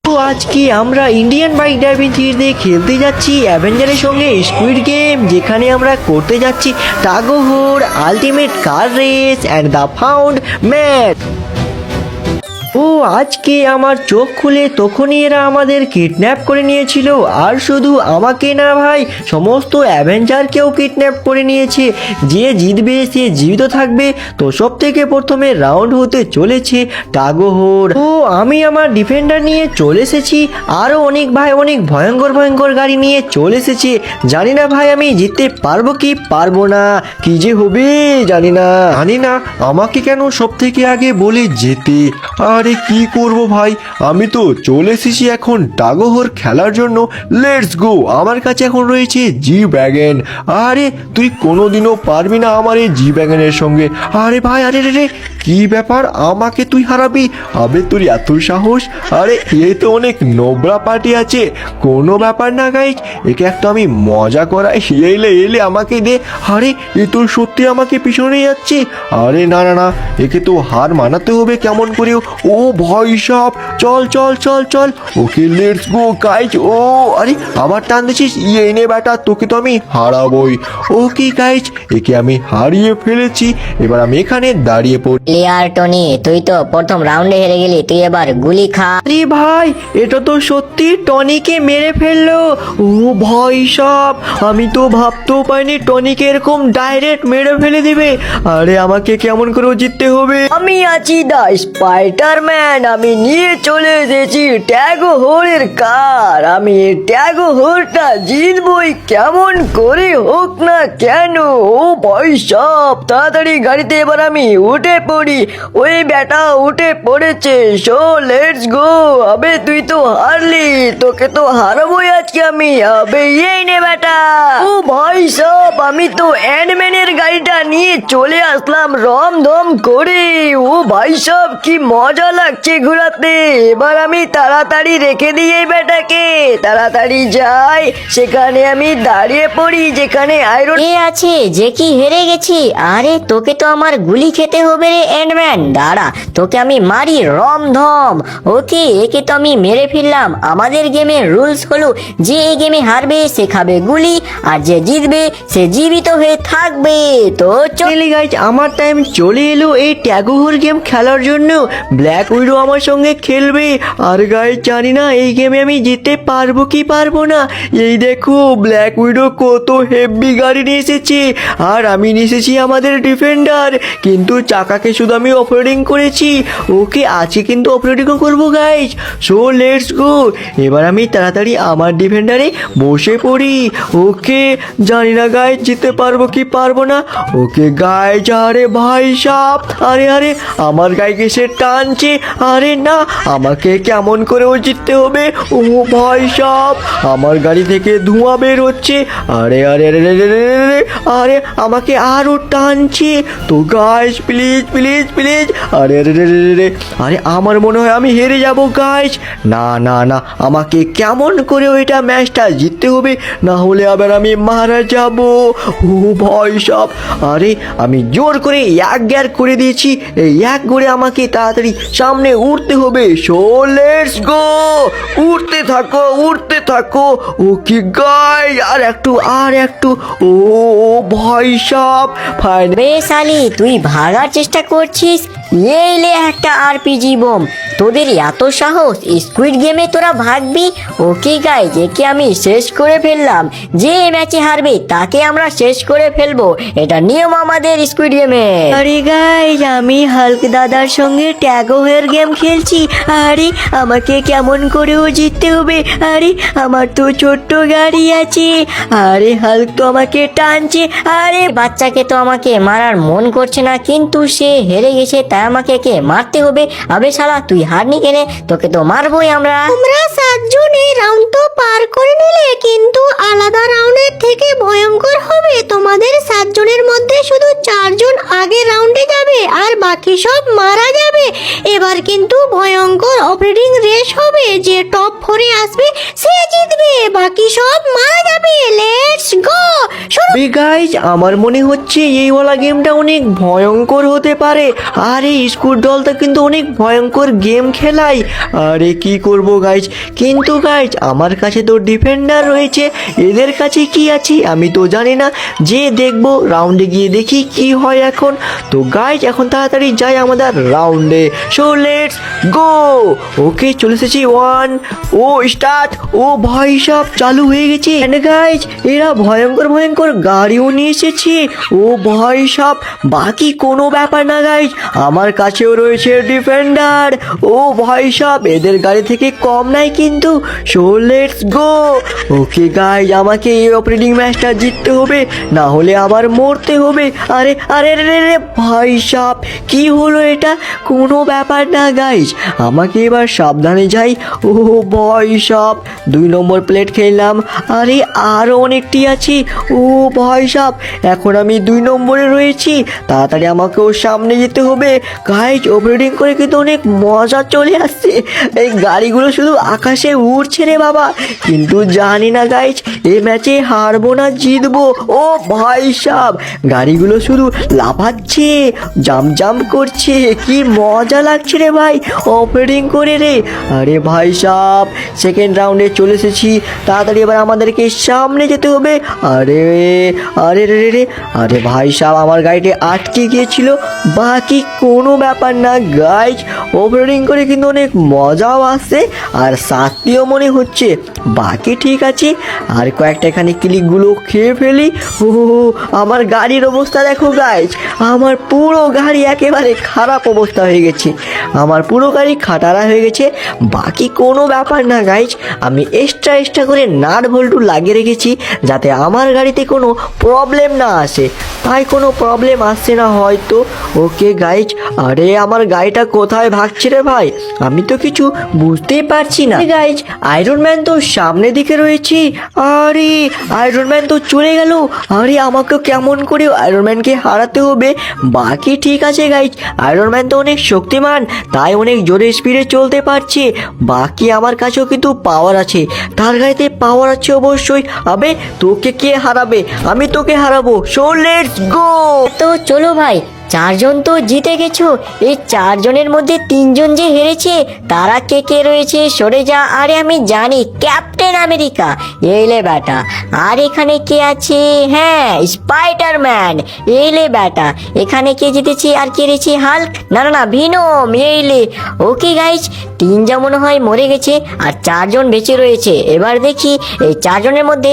তো আজকে আমরা ইন্ডিয়ান বাইক ড্রাইভিং সিরিজে খেলতে যাচ্ছি অ্যাভেঞ্জারের সঙ্গে স্কুইড গেম, যেখানে আমরা করতে যাচ্ছি tug of war, ultimate car race and the found math. ও আজকে আমার চোখ খুলে তখনই এরা আমাদের কিডন্যাপ করে নিয়েছিল, আর শুধু আমাকে না ভাই, সমস্ত অ্যাভেঞ্জারকেও কিডন্যাপ করে নিয়েছে। যে জিতবে সে জীবিত থাকবে। তো সব থেকে প্রথমে রাউন্ড হতে চলেছে টাগ অফ ওয়ার। ও আমি আমার ডিফেন্ডার নিয়ে চলে এসেছি, আরও অনেক ভাই অনেক ভয়ঙ্কর ভয়ঙ্কর গাড়ি নিয়ে চলে এসেছে। জানি না ভাই আমি জিততে পারবো কি পারবো না, কি যে হবে জানি না। আমাকে কেন সব থেকে আগে বলে যেতে? আরে কি করব ভাই, আমি তো চলে এসেছি এখন টাগ অফ ওয়ার খেলার জন্য। Let's go. আমার কাছে এখন রয়েছে জি ব্যাগন। আরে তুই কোনোদিনও পারবি না আমার এই জি ব্যাগনের সঙ্গে। আরে ভাই, আরে রে রে, কি ব্যাপার, আমাকে তুই হারাবি? আবে তোর এত সাহস? আরে এই তো অনেক নোবরা পার্টি আছে, কোনো ব্যাপার না গাইজ, একে একটা আমি মজা করাই। এলে এলে আমাকে দে। আরে এ তো সত্যি আমাকে পিছনে যাচ্ছে। আরে না না না, একে তো হার মানাতে হবে কেমন করে। ও ভয় সাপ, চল চল চল চল। Okay let's go guys. ও আরে আবার টান দিছিস, এই নে বেটা, তোকে তো আমি হারাবই। ওকে গাইজ, একে আমি হারিয়ে ফেলেছি। এবার আমি এখানে দাঁড়িয়ে পড়ি। প্লেয়ার টনি, তুই তো প্রথম রাউন্ডে হেরে গেলি, তুই এবার গুলি খা। আরে ভাই, এটা তো সত্যি টনিকে মেরে ফেললো। ও ভয় সাপ, আমি তো ভাবতেও পারিনি টনিকে এরকম ডাইরেক্ট মেরে ফেলে দিবে। আরে আমাকে কেমন করে জিততে হবে। আমি আছি দা স্পাইডারম্যান, আমি নিয়ে চলে এসেছি ট্যাগ অফ ওয়ারের কার। আমি এই ট্যাগ অফ ওয়ারটা জিতবই কেমন করে হোক না কেন। ও ভয় সাপ, তাড়াতাড়ি গাড়িতে এবার আমি উঠে পড়ি। ওই বেটা উঠে পড়েছে, সো লেটস গো। আবে তুই তো হারলি, তোকে তো হারাবোই আজকে আমি। আবে এই নে বেটা। ও ভাই সব, আমি তো অ্যান্ডম্যানের গাড়িটা নিয়ে চলে আসলাম রমধম করে। ও ভাই সব, কি মজা লাগছে ঘোরাতে। এবার আমি তাড়াতাড়ি রেখে দিই এই বেটাকে, তাড়াতাড়ি যাই। সেখানে আমি দাঁড়িয়ে পড়ি যেখানে আয়রন এ আছে যে কি হেরে গেছি। আরে তোকে তো আমার গুলি খেতে হবে রে এন্ডম্যান, দাঁড়া তোকে আমি মারি রমধম। ওকে, একে তো আমি মেরে ফেললাম। আমাদের গেমের রুলস হলো যে এই গেমে হারবে সে খাবে গুলি, আর যে জিতবে সে জীবিত হয়ে থাকবে। তো চলে গাইজ, আমার টাইম চলে এলো এই ট্যাগ অফ ওয়ার গেম খেলার জন্য। ব্ল্যাক উইডো আমার সঙ্গে খেলবে। আর গাইজ জানি না এই গেমে আমি জিততে পারবো কি পারবো না। এই দেখো ব্ল্যাক উইডো কত হেভি গাড়ি নিয়ে এসেছে, আর আমি নিয়ে এসেছি আমাদের ডিফেন্ডার। কিন্তু চাকাকে শুধু আমি অফরোডিং করেছি, ওকে আছে কিন্তু অফরোডিংও করবো গাইজ। So let's go. এবার আমি তাড়াতাড়ি আমার ডিফেন্ডারে বসে পড়ি। ওকে, জানি না গাইজ জিততে পারবো কি পারবো না। ওকে গাইজ, আরে ভাই সাপ, আরে আরে আমার গাইকে সে টানছে। আরে না, আমাকে কেমন করেও জিততে হবে। ও ভাই সাপ, আমার গাড়ি থেকে ধোঁয়া বের হচ্ছে। আরে আরে আরে আরে আরে আরে, আরে আমাকে আরও টানছে। তো গাইজ প্লিজ প্লিজ প্লিজ। আরে আরে আরে আরে আরে, আরে আমার মনে হয় আমি হেরে যাব গাইজ। না না না, আমাকে কেমন করে ওইটা ম্যাচটা জিততে হবে, না হলে আবার আমি মারা যাব। ও ভয় সব, আরে আমি জোর করে এক গিয়ার করে দিয়েছি। এই এক করে আমাকে তাড়াতাড়ি সামনে উঠতে হবে। সো লেটস গো, উঠতে থাকো উঠতে থাকো। ওকে গাইজ, আর একটু আর একটু। ও ভয় সব, ফাইন। বেশ আলি, তুই ভাগার চেষ্টা করছিস। এই লে একটা আরপিজি বোম। তোদের এত সাহস, স্কুইড গেমে তোরা ভাগবি? ওকে গাইজ, একে আমি শেষ করে ফেললাম। যে ম্যাচে হারবে তাকে আমরা শেষ করে ফেলবো, এটা নিয়ম আমাদের স্কুইড গেমে। আরে গাইজ, আমি হাল্ক দাদার সঙ্গে ট্যাগ অফ ওয়ার গেম খেলছি। আরে আমাকে কেমন করেও জিততে হবে। আরে আমার তো ছোট্ট গাড়ি আছে। আরে হাল্ক তো আমাকে টানছে। আরে বাচ্চাকে তো আমাকে মারার মন করছে না, কিন্তু সে হেরে গেছে তাই আমাকে একে মারতে হবে। আবে শালা, তুই হারনি কেনে? তোকে তো মারবোই আমরা। তোমরা 7 জন এই রাউন্ড তো পার করে নিলে, কিন্তু আলাদা রাউন্ডের থেকে ভয়ঙ্কর হবে। তোমাদের 7 জনের মধ্যে শুধু 4 জন আগের রাউন্ডে যাবে, আর বাকি সব মারা যাবে। এবার কিন্তু ভয়ঙ্কর অপারেটিং রেস হবে। যে টপ 4-এ আসবে সে জিতবে, বাকি সব মারা যাবে। Let's go. গাইজ আমার মনে হচ্ছে এই ওয়ালা গেমটা অনেক ভয়ঙ্কর হতে পারে। আরে স্কুল দলটা কিন্তু অনেক ভয়ঙ্কর গেম খেলায়। আরে কি করব গাইজ, কিন্তু গাইজ আমার কাছে তো ডিফেন্ডার রয়েছে, এদের কাছে কি আছে আমি তো জানি না। যে দেখবো রাউন্ডে গিয়ে দেখি কি হয় এখন। তো গাইজ এখন তাড়াতাড়ি যাই আমাদের রাউন্ডে। So let's go. ওকে চলে এসেছি, 1 ও স্টার্ট। ও ভাই সব চালু হয়ে গেছে। গাইজ এরা ভয়ঙ্কর ভয়ঙ্কর গাড়িও নিয়ে এসেছে। ও ভাই সব বাকি কোনো ব্যাপার না গাইজ, আমার কাছেও রয়েছে ডিফেন্ডার। ও ভাই সব এদের গাড়ি থেকে কম নাই কিন্তু। So let's go. Okay guys আমাকে এই অপারেটিং ম্যাচটা জিততে হবে, না হলে আবার মরতে হবে। আরে আরে রে রে ভাই সাপ, কি হলো এটা? কোনো ব্যাপার না গাইজ, আমাকে এবার সাবধানে যাই। ও ভাই সাপ 2 নম্বর প্লেট খেললাম। আরে আরও অনেকটি আছে। ও ভাই সাপ এখন আমি 2 নম্বরে রয়েছি, তাড়াতাড়ি আমাকেও সামনে যেতে হবে। গাইজ অপারেটিং করে কিন্তু অনেক মজা চলে আসছে। এই গাড়িগুলো শুধু আকাশে উড়ছে রে বাবা, কিন্তু জানি না গাইজ এই ম্যাচে হারবো না জিতবো। ও ভাই সাব গাড়িগুলো শুধু লাফাচ্ছে, জাম্প করছে, কি মজা লাগছে রে ভাই অপারেটিং করে রে। আরে ভাই সাব সেকেন্ড রাউন্ডে চলে এসেছি, তাড়াতাড়ি এবার আমাদেরকে সামনে যেতে হবে। আরে আরে রে রে রে আরে ভাই সাব আমার গাড়িতে আটকে গিয়েছিল। বাকি কোনো ব্যাপার না গাইজ, অপারেটিং করে কিন্তু অনেক মজাও আসছে আর শাস্তিও মনে হচ্ছে। বাকি ঠিক আছে, আর কয়েকটা এখানে ক্লিকগুলো খেয়ে ফেলি। ও আমার গাড়ির অবস্থা দেখো গাইজ, আমার পুরো গাড়ি একেবারে খারাপ অবস্থা হয়ে গেছে, আমার পুরো গাড়ি খাটারা হয়ে গেছে। বাকি কোনো ব্যাপার না গাইজ, আমি এক্সট্রা করে নাট বল্টু লাগিয়ে রেখেছি যাতে আমার গাড়িতে কোনো প্রবলেম না আসে, তাই কোনো প্রবলেম আসছে না হয়তো। ওকে গাইজ, আরে আমার গাড়িটা কোথায় ভাগছে রে ভাই, আমি তো কিছু বুঝতেই পারছি না। গাইজ আয়রন ম্যান তো সামনের দিকে রয়েছে। আরে আয়রন ম্যান তো চলে গেল। আরে আমাকে কেমন করে আয়রন ম্যানকে হারাতে হবে। বাকি ঠিক আছে গাইজ, আয়রন ম্যান তো অনেক শক্তিমান, তাই অনেক জোরে স্পিডে চলতে পারছে। বাকি আমার কাছেও কিন্তু পাওয়ার আছে, তার গাড়িতে পাওয়ার আছে অবশ্যই। আবে তোকে কে হারাবে, আমি তোকে হারাবো। So let's go. তো চলো ভাই, 4 জন তো জিতে গেছো, এই 4 জনের মধ্যে 3 জন যে হেরেছে তারা কে কে রয়েছে সরে যা। আরে আমি জানি, ক্যাপ্টেন আমেরিকা এইলে ব্যাটা। আর এখানে কে আছে? হ্যাঁ স্পাইডারম্যান এইলে ব্যাটা। এখানে কে জিতেছে আর কে রয়েছে? হাল্ক, না না না ভিনোম এইলে। ওকে গাইজ 3 জন মনে হয় মরে গেছে আর 4 জন বেঁচে রয়েছে। এবার দেখি এই 4 জনের মধ্যে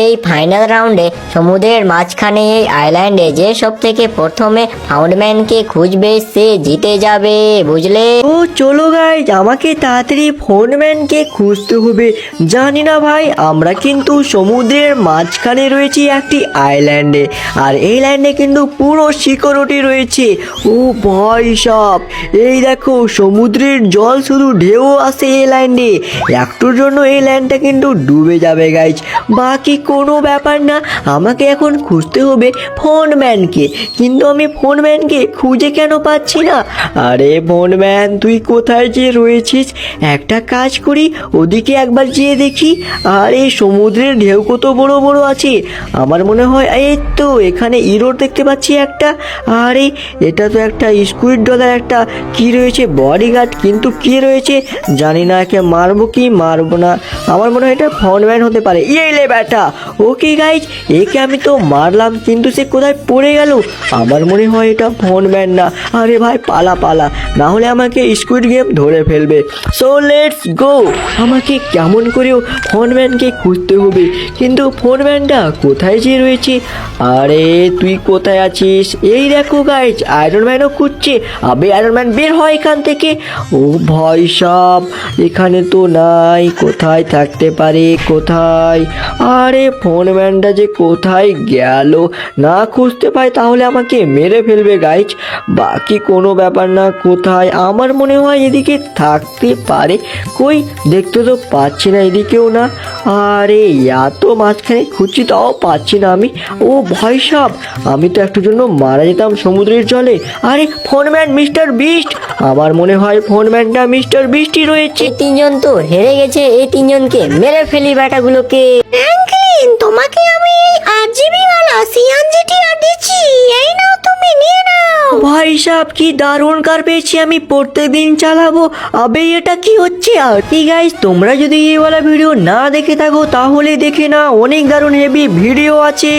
এই ফাইনাল রাউন্ডে সমুদ্রের মাঝখানে এই আইল্যান্ডে যে সব থেকে প্রথমে ফাউন্ডম্যানকে খুঁজবে সে জিতে যাবে, বুঝলে? ও চলো গাইজ, আমাকে তাড়াতাড়ি ফোনম্যানকে খুঁজতে হবে। জানি না ভাই, আমরা কিন্তু সমুদ্রের মাঝখানে রয়েছি একটি আইল্যান্ডে, আর এই ল্যান্ডে কিন্তু পুরো সিকিউরিটি রয়েছে। ও ভাই সব এই দেখো সমুদ্রের জল শুধু ঢেউ আসে এই ল্যান্ডে, একটুর জন্য এই ল্যান্ডটা কিন্তু ডুবে যাবে গাইজ। বাকি কোনো ব্যাপার না, আমাকে এখন খুঁজতে হবে ফোনম্যানকে, কিন্তু আমি ফোনম্যানকে খুঁজে কেন পাচ্ছি না। আরে ফোনম্যান তুই কোথায় যে রয়েছিস, একটা কাজ করি ওদিকে একবার যেয়ে দেখি। আর এই সমুদ্রের ঢেউ কত বড় বড় আছে, আমার মনে হয় এই তো এখানে ইরোড দেখতে পাচ্ছি একটা। আরে এটা তো একটা স্কুইড ডলার, একটা কি রয়েছে বডিগার্ড, কিন্তু কি রয়েছে জানি না, একে মারবো কি মারবো না। আমার মনে হয় এটা ফোনম্যান হতে পারে। ইয়েলে ব্যাটা। ওকে গাইজ একে আমি তো মারলাম, কিন্তু সে কোথায় পড়ে গেল, আমার মনে হয় এটা ফোনম্যান না। আরে ভাই পালা পালা, না হলে আমাকে স্কুইড গেম ধরে ফেলবে। সো লেটস গো, আমাকে কেমন করেও ফোনম্যানকে খুঁজতে হবে, কিন্তু ফোনম্যানটা কোথায় যে রয়েছে। আরে তুই কোথায় আছিস? এই দেখো গাইজ আয়রন ম্যানও খুঁজছে। আবে আয়রন ম্যান বের হয় এখান থেকে। ও ভয় সব এখানে তো নাই, কোথায় থাকতে পারে কোথায়? আরে ফোনম্যানটা যে কোথায় গেল, না খুঁজতে পাই তাহলে আমাকে মেরে ফেলবে গাইজ। বাকি কোনো ব্যাপার না, কোথায় আমার মনে হয় এদিকে থাকতে পারে। কই দেখতে তো পাচ্ছি না, এদিকেও না। আরে এত মাঝখানে খুঁজছি তাও পাচ্ছি না আমি। ও ভয় সাপ, আমি তো একটুর জন্য মারা যেতাম সমুদ্রের জলে। আরে ফোনম্যান মিস্টার বিস্ট, আমার মনে হয় ফোনম্যানটা মিস্টার বৃষ্টি রয়েছে। এই তিনজন তো হেরে গেছে, এই তিনজনকে মেরে ফেলি ব্যাটাগুলোকে। ফ্র্যাঙ্কলিন, তোমাকে আমি 8 GB ওয়ালা সিএনজিটি দিচ্ছি, এই নাও তুমি নিয়ে নাও। ভাই সাহেব কি দারুণ কার পেয়েছি আমি, প্রত্যেকদিন চালাবো। আবে এটা কি হচ্ছে? আর কি গাইস, তোমরা যদি এই ওয়ালা ভিডিও না দেখে থাকো তাহলে দেখে না, অনেক দারুণ হেভি ভিডিও আছে।